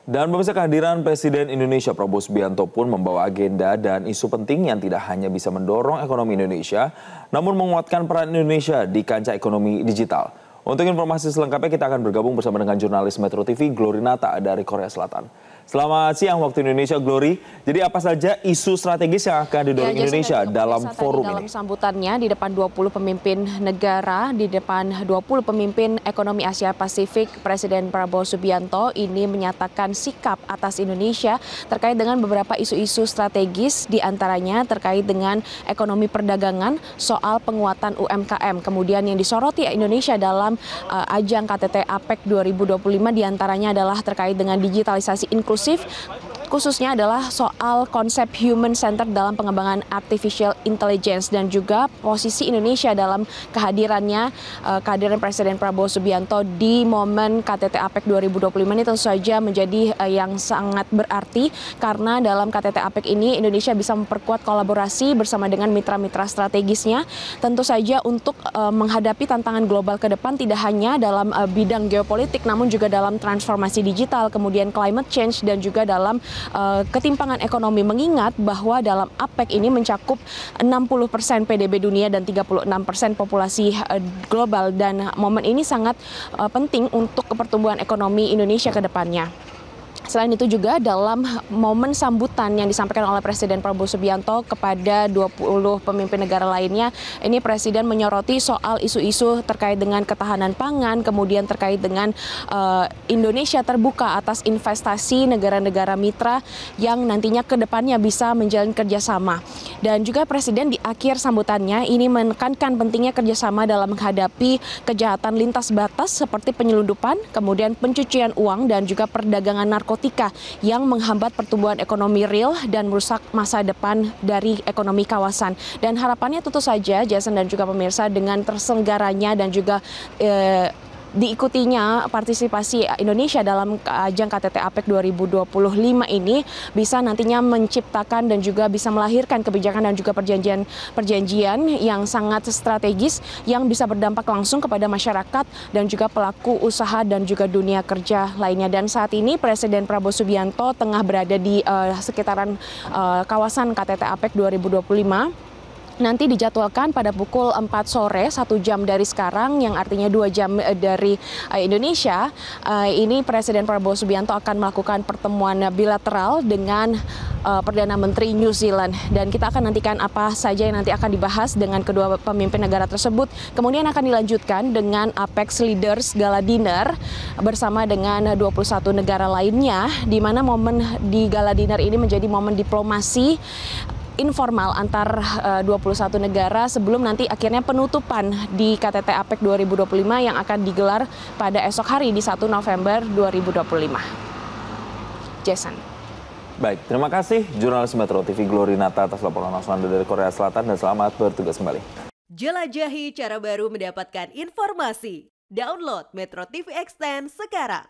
Dan pemirsa, kehadiran Presiden Indonesia Prabowo Subianto pun membawa agenda dan isu penting yang tidak hanya bisa mendorong ekonomi Indonesia, namun menguatkan peran Indonesia di kancah ekonomi digital. Untuk informasi selengkapnya kita akan bergabung bersama dengan jurnalis Metro TV Glory Nata dari Korea Selatan. Selamat siang waktu Indonesia, Glory. Jadi apa saja isu strategis yang akan didorong Indonesia dalam forum ini? Dalam sambutannya di depan 20 pemimpin negara, di depan 20 pemimpin ekonomi Asia Pasifik, Presiden Prabowo Subianto ini menyatakan sikap atas Indonesia terkait dengan beberapa isu-isu strategis, diantaranya terkait dengan ekonomi perdagangan, soal penguatan UMKM. Kemudian yang disoroti Indonesia dalam ajang KTT APEC 2025 diantaranya adalah terkait dengan digitalisasi inklusif, khususnya adalah soal konsep human centered dalam pengembangan artificial intelligence dan juga posisi Indonesia dalam kehadiran Presiden Prabowo Subianto di momen KTT APEC 2025 ini tentu saja menjadi yang sangat berarti karena dalam KTT APEC ini Indonesia bisa memperkuat kolaborasi bersama dengan mitra-mitra strategisnya tentu saja untuk menghadapi tantangan global ke depan tidak hanya dalam bidang geopolitik namun juga dalam transformasi digital, kemudian climate change dan juga dalam ketimpangan ekonomi, mengingat bahwa dalam APEC ini mencakup 60% PDB dunia dan 36% populasi global dan momen ini sangat penting untuk pertumbuhan ekonomi Indonesia ke depannya. Selain itu juga dalam momen sambutan yang disampaikan oleh Presiden Prabowo Subianto kepada 20 pemimpin negara lainnya, ini Presiden menyoroti soal isu-isu terkait dengan ketahanan pangan, kemudian terkait dengan Indonesia terbuka atas investasi negara-negara mitra yang nantinya ke depannya bisa menjalin kerjasama. Dan juga Presiden di akhir sambutannya ini menekankan pentingnya kerjasama dalam menghadapi kejahatan lintas batas seperti penyelundupan, kemudian pencucian uang dan juga perdagangan narkotika yang menghambat pertumbuhan ekonomi real dan merusak masa depan dari ekonomi kawasan. Dan harapannya tentu saja Jason dan juga pemirsa dengan terselenggaranya dan juga diikutinya partisipasi Indonesia dalam ajang KTT APEC 2025 ini bisa nantinya menciptakan dan juga bisa melahirkan kebijakan dan juga perjanjian yang sangat strategis yang bisa berdampak langsung kepada masyarakat dan juga pelaku usaha dan juga dunia kerja lainnya. Dan saat ini Presiden Prabowo Subianto tengah berada di sekitaran kawasan KTT APEC 2025. Nanti dijadwalkan pada pukul 4 sore, 1 jam dari sekarang, yang artinya 2 jam dari Indonesia. Ini Presiden Prabowo Subianto akan melakukan pertemuan bilateral dengan Perdana Menteri New Zealand. Dan kita akan nantikan apa saja yang nanti akan dibahas dengan kedua pemimpin negara tersebut. Kemudian akan dilanjutkan dengan Apex Leaders Gala Dinner bersama dengan 21 negara lainnya, di mana momen di Gala Dinner ini menjadi momen diplomasi informal antar 21 negara sebelum nanti akhirnya penutupan di KTT APEC 2025 yang akan digelar pada esok hari di 1 November 2025. Jason. Baik, terima kasih jurnalis Metro TV Glory Nata atas laporan langsung Anda dari Korea Selatan dan selamat bertugas kembali. Jelajahi cara baru mendapatkan informasi. Download Metro TV Extend sekarang.